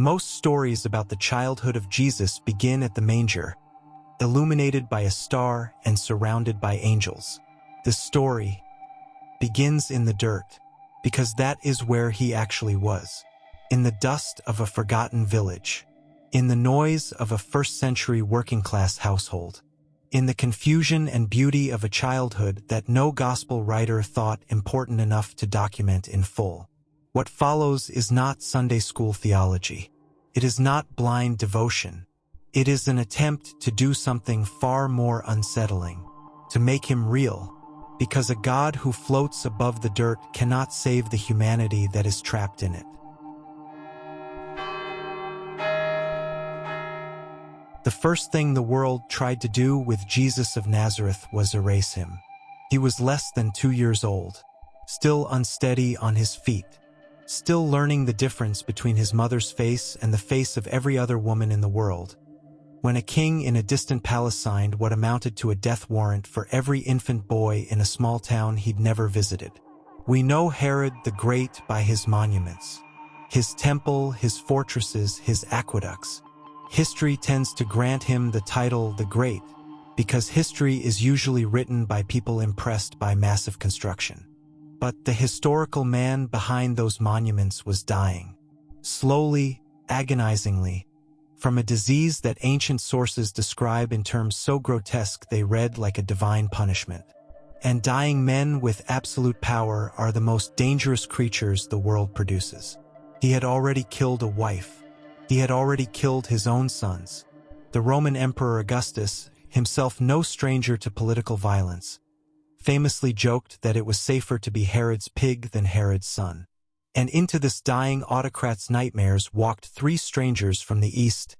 Most stories about the childhood of Jesus begin at the manger, illuminated by a star and surrounded by angels. The story begins in the dirt, because that is where he actually was. In the dust of a forgotten village. In the noise of a first-century working-class household. In the confusion and beauty of a childhood that no gospel writer thought important enough to document in full. What follows is not Sunday school theology. It is not blind devotion. It is an attempt to do something far more unsettling, to make him real, because a God who floats above the dirt cannot save the humanity that is trapped in it. The first thing the world tried to do with Jesus of Nazareth was erase him. He was less than 2 years old, still unsteady on his feet, still learning the difference between his mother's face and the face of every other woman in the world, when a king in a distant palace signed what amounted to a death warrant for every infant boy in a small town he'd never visited. We know Herod the Great by his monuments, his temple, his fortresses, his aqueducts. History tends to grant him the title the Great, because history is usually written by people impressed by massive construction. But the historical man behind those monuments was dying, slowly, agonizingly, from a disease that ancient sources describe in terms so grotesque they read like a divine punishment. And dying men with absolute power are the most dangerous creatures the world produces. He had already killed a wife. He had already killed his own sons. The Roman Emperor Augustus, himself no stranger to political violence, famously joked that it was safer to be Herod's pig than Herod's son. And into this dying autocrat's nightmares walked 3 strangers from the east,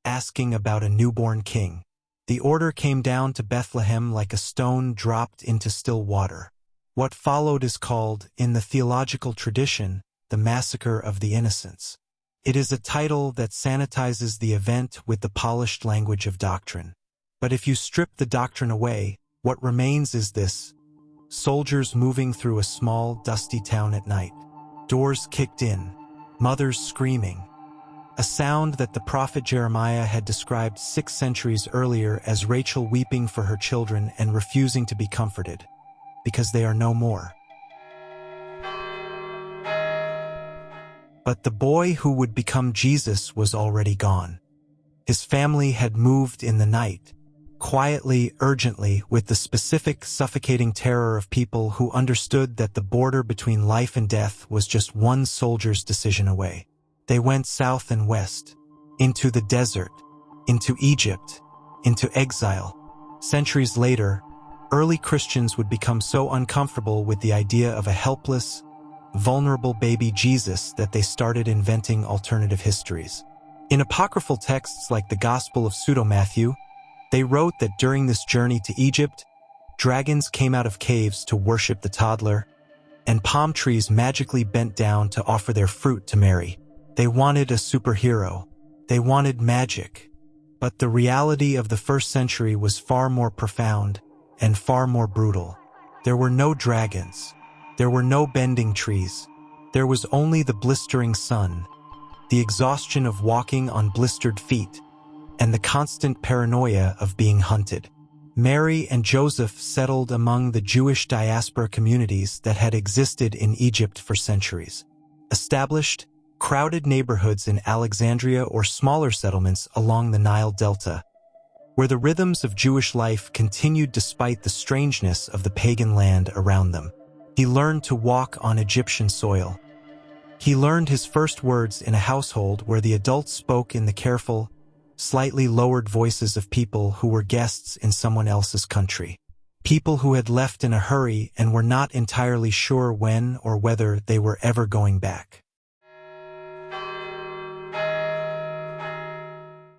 asking about a newborn king. The order came down to Bethlehem like a stone dropped into still water. What followed is called, in the theological tradition, the Massacre of the Innocents. It is a title that sanitizes the event with the polished language of doctrine. But if you strip the doctrine away, what remains is this: soldiers moving through a small, dusty town at night. Doors kicked in, mothers screaming. A sound that the prophet Jeremiah had described 6 centuries earlier as Rachel weeping for her children and refusing to be comforted, because they are no more. But the boy who would become Jesus was already gone. His family had moved in the night, quietly, urgently, with the specific, suffocating terror of people who understood that the border between life and death was just one soldier's decision away. They went south and west, into the desert, into Egypt, into exile. Centuries later, early Christians would become so uncomfortable with the idea of a helpless, vulnerable baby Jesus that they started inventing alternative histories. In apocryphal texts like the Gospel of Pseudo-Matthew, they wrote that during this journey to Egypt, dragons came out of caves to worship the toddler, and palm trees magically bent down to offer their fruit to Mary. They wanted a superhero. They wanted magic. But the reality of the first century was far more profound and far more brutal. There were no dragons. There were no bending trees. There was only the blistering sun, the exhaustion of walking on blistered feet, and the constant paranoia of being hunted. Mary and Joseph settled among the Jewish diaspora communities that had existed in Egypt for centuries. Established, crowded neighborhoods in Alexandria or smaller settlements along the Nile Delta, where the rhythms of Jewish life continued despite the strangeness of the pagan land around them. He learned to walk on Egyptian soil. He learned his first words in a household where the adults spoke in the careful, slightly lowered voices of people who were guests in someone else's country. People who had left in a hurry and were not entirely sure when or whether they were ever going back.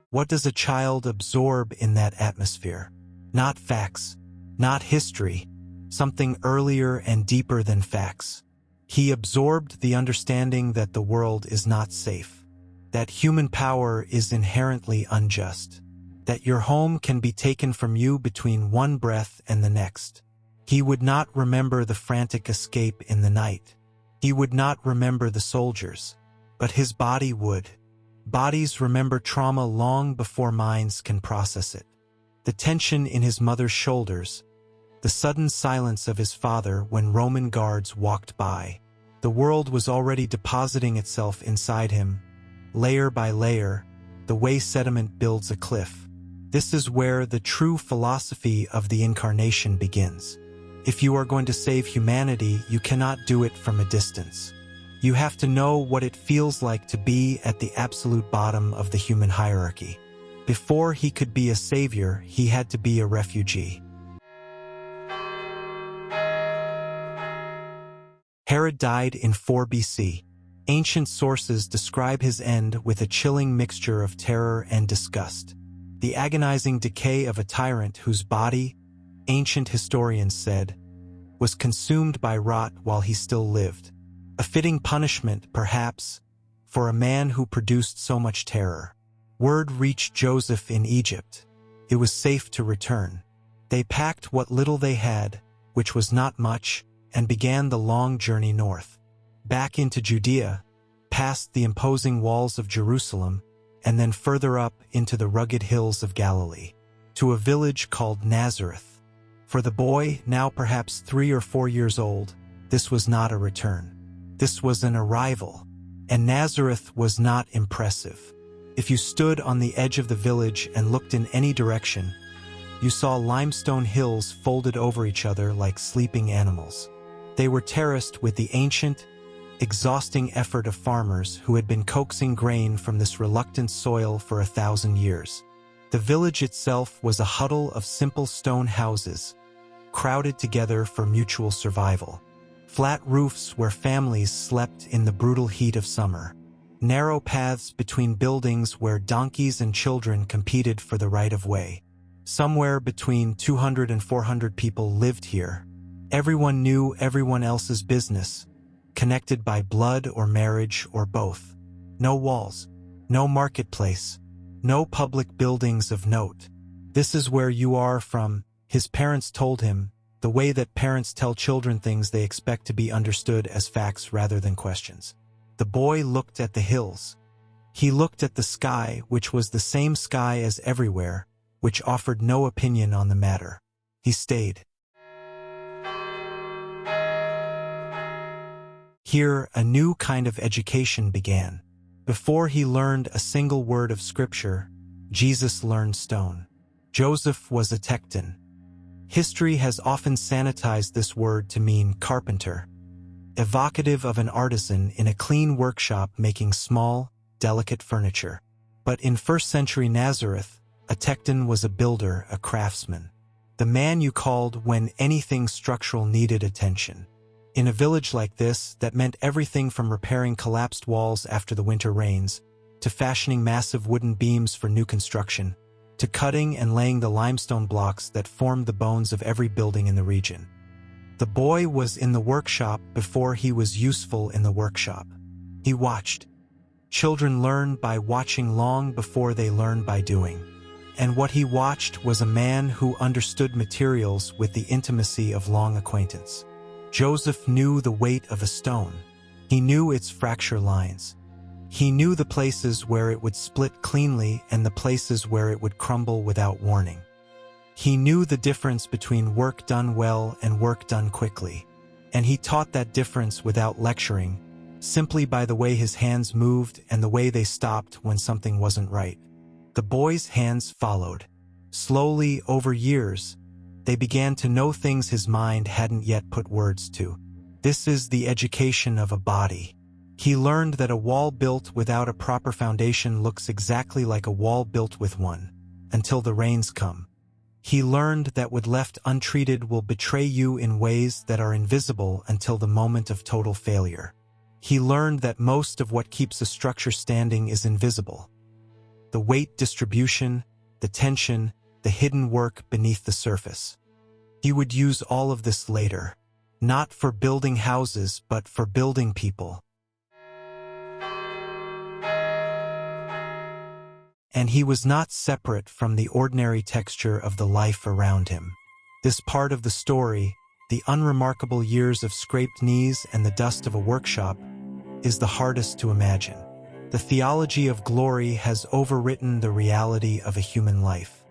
What does a child absorb in that atmosphere? Not facts, not history, something earlier and deeper than facts. He absorbed the understanding that the world is not safe, that human power is inherently unjust, that your home can be taken from you between one breath and the next. He would not remember the frantic escape in the night. He would not remember the soldiers, but his body would. Bodies remember trauma long before minds can process it. The tension in his mother's shoulders, the sudden silence of his father when Roman guards walked by. The world was already depositing itself inside him, layer by layer, the way sediment builds a cliff. This is where the true philosophy of the incarnation begins. If you are going to save humanity, you cannot do it from a distance. You have to know what it feels like to be at the absolute bottom of the human hierarchy. Before he could be a savior, he had to be a refugee. Herod died in 4 BC. Ancient sources describe his end with a chilling mixture of terror and disgust. The agonizing decay of a tyrant whose body, ancient historians said, was consumed by rot while he still lived. A fitting punishment, perhaps, for a man who produced so much terror. Word reached Joseph in Egypt. It was safe to return. They packed what little they had, which was not much, and began the long journey north. Back into Judea, past the imposing walls of Jerusalem, and then further up into the rugged hills of Galilee, to a village called Nazareth. For the boy, now perhaps 3 or 4 years old, this was not a return. This was an arrival, and Nazareth was not impressive. If you stood on the edge of the village and looked in any direction, you saw limestone hills folded over each other like sleeping animals. They were terraced with the ancient, exhausting effort of farmers who had been coaxing grain from this reluctant soil for 1,000 years. The village itself was a huddle of simple stone houses, crowded together for mutual survival. Flat roofs where families slept in the brutal heat of summer. Narrow paths between buildings where donkeys and children competed for the right of way. Somewhere between 200 and 400 people lived here. Everyone knew everyone else's business, connected by blood or marriage or both. No walls, no marketplace, no public buildings of note. This is where you are from, his parents told him, the way that parents tell children things they expect to be understood as facts rather than questions. The boy looked at the hills. He looked at the sky, which was the same sky as everywhere, which offered no opinion on the matter. He stayed. Here, a new kind of education began. Before he learned a single word of scripture, Jesus learned stone. Joseph was a tekton. History has often sanitized this word to mean carpenter, evocative of an artisan in a clean workshop making small, delicate furniture. But in first-century Nazareth, a tekton was a builder, a craftsman. The man you called when anything structural needed attention. In a village like this, that meant everything from repairing collapsed walls after the winter rains, to fashioning massive wooden beams for new construction, to cutting and laying the limestone blocks that formed the bones of every building in the region. The boy was in the workshop before he was useful in the workshop. He watched. Children learn by watching long before they learn by doing. And what he watched was a man who understood materials with the intimacy of long acquaintance. Joseph knew the weight of a stone. He knew its fracture lines. He knew the places where it would split cleanly and the places where it would crumble without warning. He knew the difference between work done well and work done quickly. And he taught that difference without lecturing, simply by the way his hands moved and the way they stopped when something wasn't right. The boy's hands followed. Slowly, over years, they began to know things his mind hadn't yet put words to. This is the education of a body. He learned that a wall built without a proper foundation looks exactly like a wall built with one, until the rains come. He learned that what left untreated will betray you in ways that are invisible until the moment of total failure. He learned that most of what keeps a structure standing is invisible. The weight distribution, the tension, the hidden work beneath the surface. He would use all of this later, not for building houses, but for building people. And he was not separate from the ordinary texture of the life around him. This part of the story, the unremarkable years of scraped knees and the dust of a workshop, is the hardest to imagine. The theology of glory has overwritten the reality of a human life.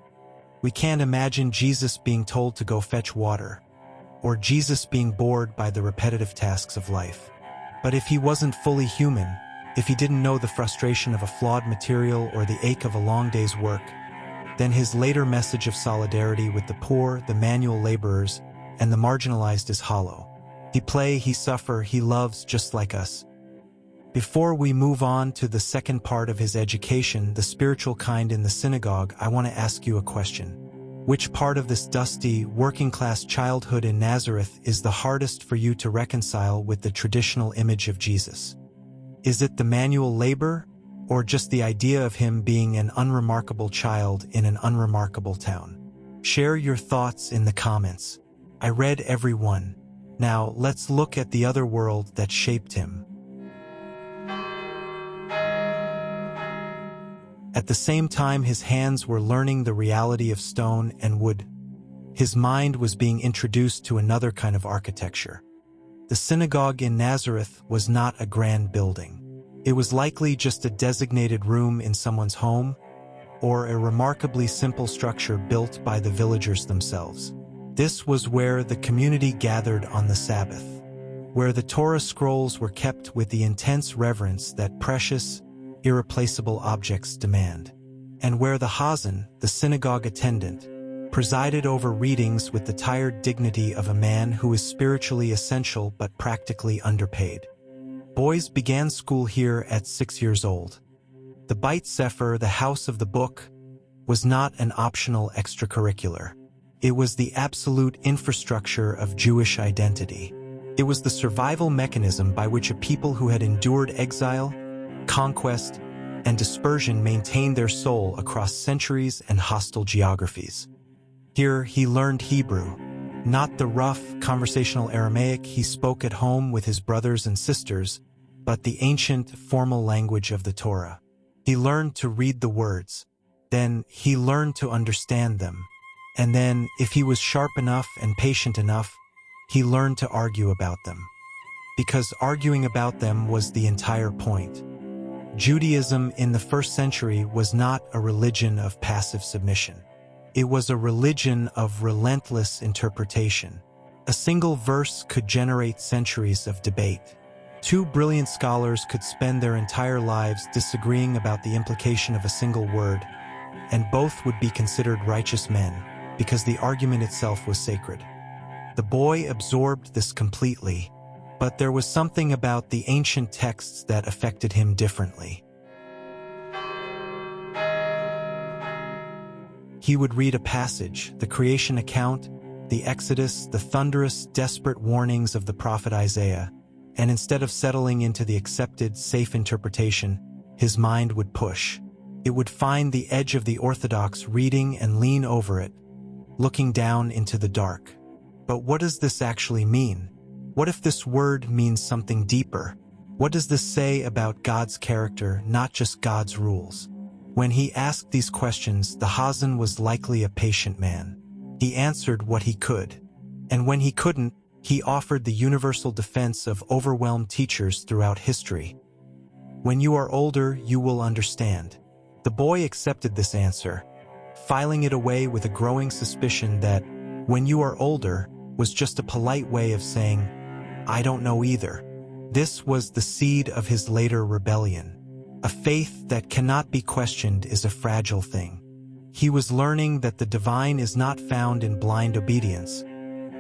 We can't imagine Jesus being told to go fetch water, or Jesus being bored by the repetitive tasks of life. But if he wasn't fully human, if he didn't know the frustration of a flawed material or the ache of a long day's work, then his later message of solidarity with the poor, the manual laborers, and the marginalized is hollow. He play, he suffer, he loves just like us. Before we move on to the second part of his education, the spiritual kind in the synagogue, I want to ask you a question. Which part of this dusty, working-class childhood in Nazareth is the hardest for you to reconcile with the traditional image of Jesus? Is it the manual labor, or just the idea of him being an unremarkable child in an unremarkable town? Share your thoughts in the comments. I read every one. Now, let's look at the other world that shaped him. At the same time his hands were learning the reality of stone and wood, his mind was being introduced to another kind of architecture. The synagogue in Nazareth was not a grand building. It was likely just a designated room in someone's home, or a remarkably simple structure built by the villagers themselves. This was where the community gathered on the Sabbath, where the Torah scrolls were kept with the intense reverence that precious, irreplaceable objects demand, and where the Chazan, the synagogue attendant, presided over readings with the tired dignity of a man who is spiritually essential but practically underpaid. Boys began school here at 6 years old. The Beit Sefer, the house of the book, was not an optional extracurricular. It was the absolute infrastructure of Jewish identity. It was the survival mechanism by which a people who had endured exile, conquest, and dispersion maintained their soul across centuries and hostile geographies. Here he learned Hebrew, not the rough, conversational Aramaic he spoke at home with his brothers and sisters, but the ancient, formal language of the Torah. He learned to read the words, then he learned to understand them, and then, if he was sharp enough and patient enough, he learned to argue about them. Because arguing about them was the entire point. Judaism in the first century was not a religion of passive submission. It was a religion of relentless interpretation. A single verse could generate centuries of debate. Two brilliant scholars could spend their entire lives disagreeing about the implication of a single word, and both would be considered righteous men, because the argument itself was sacred. The boy absorbed this completely, but there was something about the ancient texts that affected him differently. He would read a passage, the creation account, the Exodus, the thunderous, desperate warnings of the prophet Isaiah, and instead of settling into the accepted, safe interpretation, his mind would push. It would find the edge of the orthodox reading and lean over it, looking down into the dark. But what does this actually mean? What if this word means something deeper? What does this say about God's character, not just God's rules? When he asked these questions, the Chazan was likely a patient man. He answered what he could. And when he couldn't, he offered the universal defense of overwhelmed teachers throughout history. When you are older, you will understand. The boy accepted this answer, filing it away with a growing suspicion that, when you are older, was just a polite way of saying, I don't know either. This was the seed of his later rebellion. A faith that cannot be questioned is a fragile thing. He was learning that the divine is not found in blind obedience,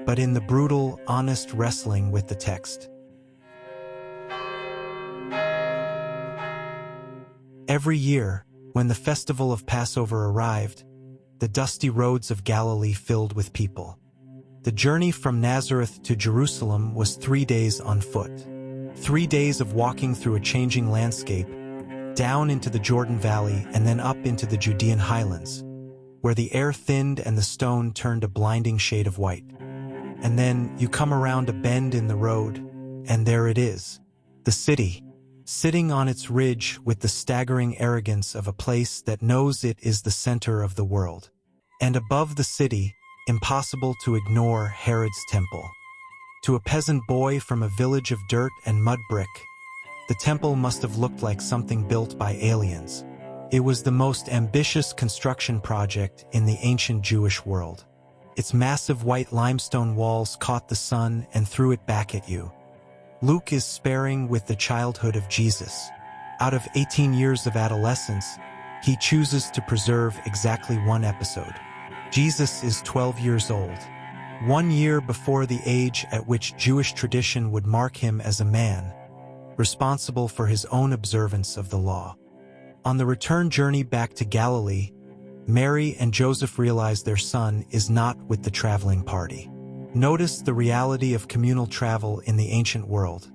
but in the brutal, honest wrestling with the text. Every year, when the festival of Passover arrived, the dusty roads of Galilee filled with people. The journey from Nazareth to Jerusalem was 3 days on foot. 3 days of walking through a changing landscape, down into the Jordan Valley and then up into the Judean highlands, where the air thinned and the stone turned a blinding shade of white. And then you come around a bend in the road, and there it is, the city, sitting on its ridge with the staggering arrogance of a place that knows it is the center of the world. And above the city, impossible to ignore Herod's temple. To a peasant boy from a village of dirt and mud brick, The temple must have looked like something built by aliens. It was the most ambitious construction project in the ancient Jewish world. Its massive white limestone walls caught the sun and threw it back at you. Luke is sparing with the childhood of Jesus. Out of 18 years of adolescence, he chooses to preserve exactly one episode. Jesus is 12 years old, 1 year before the age at which Jewish tradition would mark him as a man, responsible for his own observance of the law. On the return journey back to Galilee, Mary and Joseph realize their son is not with the traveling party. Notice the reality of communal travel in the ancient world.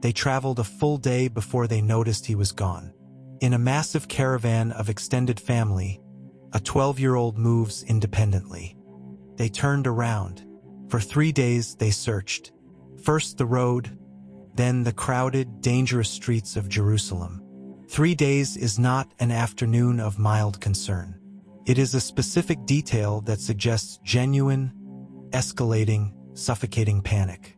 They traveled a full day before they noticed he was gone. In a massive caravan of extended family, a 12-year-old moves independently. They turned around. For 3 days they searched. First the road, then the crowded, dangerous streets of Jerusalem. 3 days is not an afternoon of mild concern. It is a specific detail that suggests genuine, escalating, suffocating panic.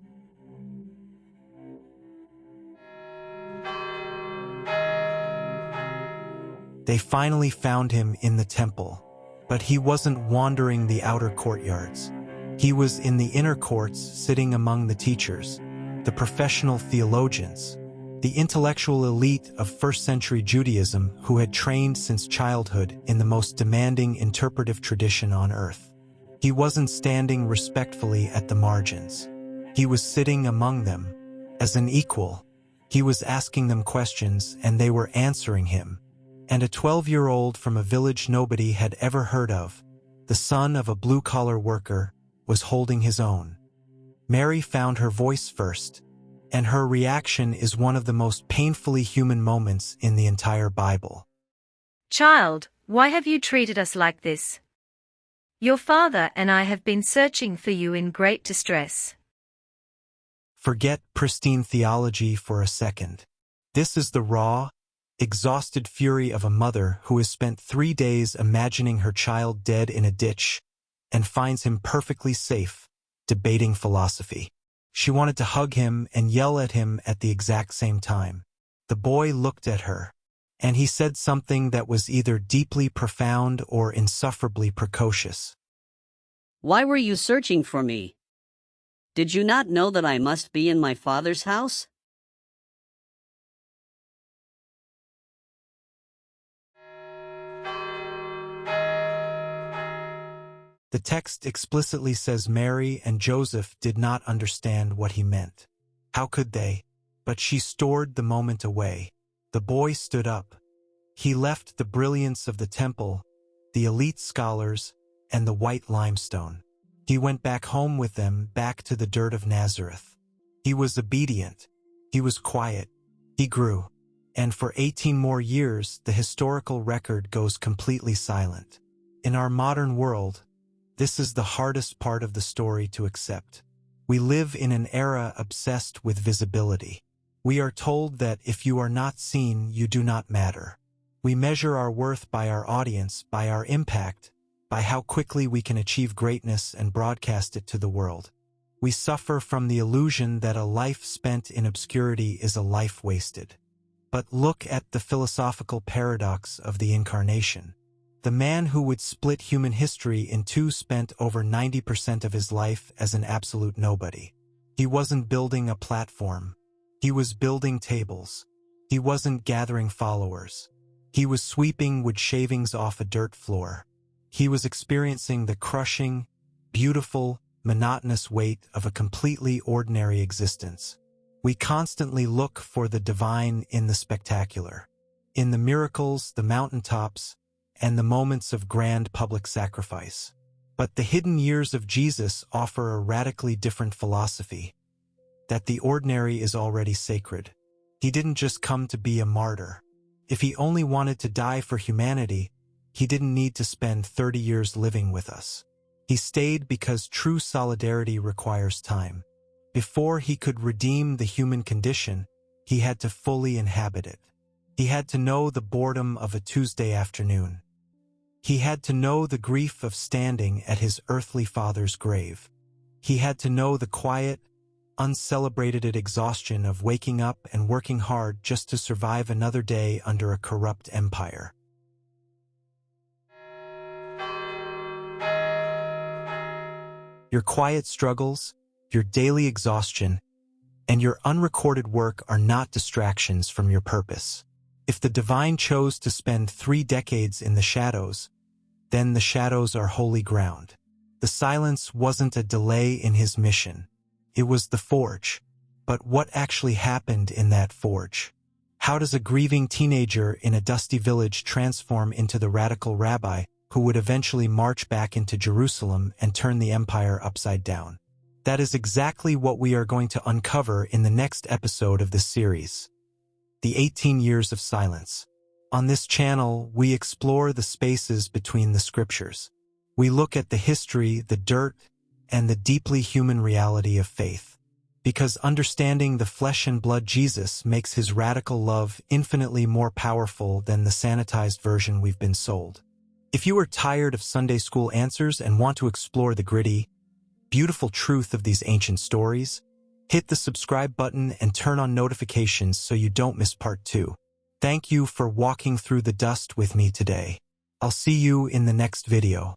They finally found him in the temple, but he wasn't wandering the outer courtyards. He was in the inner courts, sitting among the teachers, the professional theologians, the intellectual elite of first-century Judaism who had trained since childhood in the most demanding interpretive tradition on earth. He wasn't standing respectfully at the margins. He was sitting among them, as an equal. He was asking them questions and they were answering him. And a 12-year-old from a village nobody had ever heard of, the son of a blue-collar worker, was holding his own. Mary found her voice first, and her reaction is one of the most painfully human moments in the entire Bible. "Child, why have you treated us like this? Your father and I have been searching for you in great distress." Forget pristine theology for a second. This is the raw, exhausted fury of a mother who has spent 3 days imagining her child dead in a ditch and finds him perfectly safe, debating philosophy. She wanted to hug him and yell at him at the exact same time. The boy looked at her, and he said something that was either deeply profound or insufferably precocious. "Why were you searching for me? Did you not know that I must be in my father's house?" The text explicitly says Mary and Joseph did not understand what he meant. How could they? But she stored the moment away. The boy stood up. He left the brilliance of the temple, the elite scholars, and the white limestone. He went back home with them, back to the dirt of Nazareth. He was obedient. He was quiet. He grew. And for 18 more years, the historical record goes completely silent. In our modern world, this is the hardest part of the story to accept. We live in an era obsessed with visibility. We are told that if you are not seen, you do not matter. We measure our worth by our audience, by our impact, by how quickly we can achieve greatness and broadcast it to the world. We suffer from the illusion that a life spent in obscurity is a life wasted. But look at the philosophical paradox of the incarnation. The man who would split human history in two spent over 90% of his life as an absolute nobody. He wasn't building a platform. He was building tables. He wasn't gathering followers. He was sweeping wood shavings off a dirt floor. He was experiencing the crushing, beautiful, monotonous weight of a completely ordinary existence. We constantly look for the divine in the spectacular, in the miracles, the mountaintops, and the moments of grand public sacrifice. But the hidden years of Jesus offer a radically different philosophy, that the ordinary is already sacred. He didn't just come to be a martyr. If he only wanted to die for humanity, he didn't need to spend 30 years living with us. He stayed because true solidarity requires time. Before he could redeem the human condition, he had to fully inhabit it. He had to know the boredom of a Tuesday afternoon. He had to know the grief of standing at his earthly father's grave. He had to know the quiet, uncelebrated exhaustion of waking up and working hard just to survive another day under a corrupt empire. Your quiet struggles, your daily exhaustion, and your unrecorded work are not distractions from your purpose. If the divine chose to spend 3 decades in the shadows, then the shadows are holy ground. The silence wasn't a delay in his mission. It was the forge. But what actually happened in that forge? How does a grieving teenager in a dusty village transform into the radical rabbi who would eventually march back into Jerusalem and turn the empire upside down? That is exactly what we are going to uncover in the next episode of this series, The 18 Years of Silence. On this channel, we explore the spaces between the scriptures. We look at the history, the dirt, and the deeply human reality of faith. Because understanding the flesh and blood Jesus makes his radical love infinitely more powerful than the sanitized version we've been sold. If you are tired of Sunday school answers and want to explore the gritty, beautiful truth of these ancient stories, hit the subscribe button and turn on notifications so you don't miss part 2. Thank you for walking through the dust with me today. I'll see you in the next video.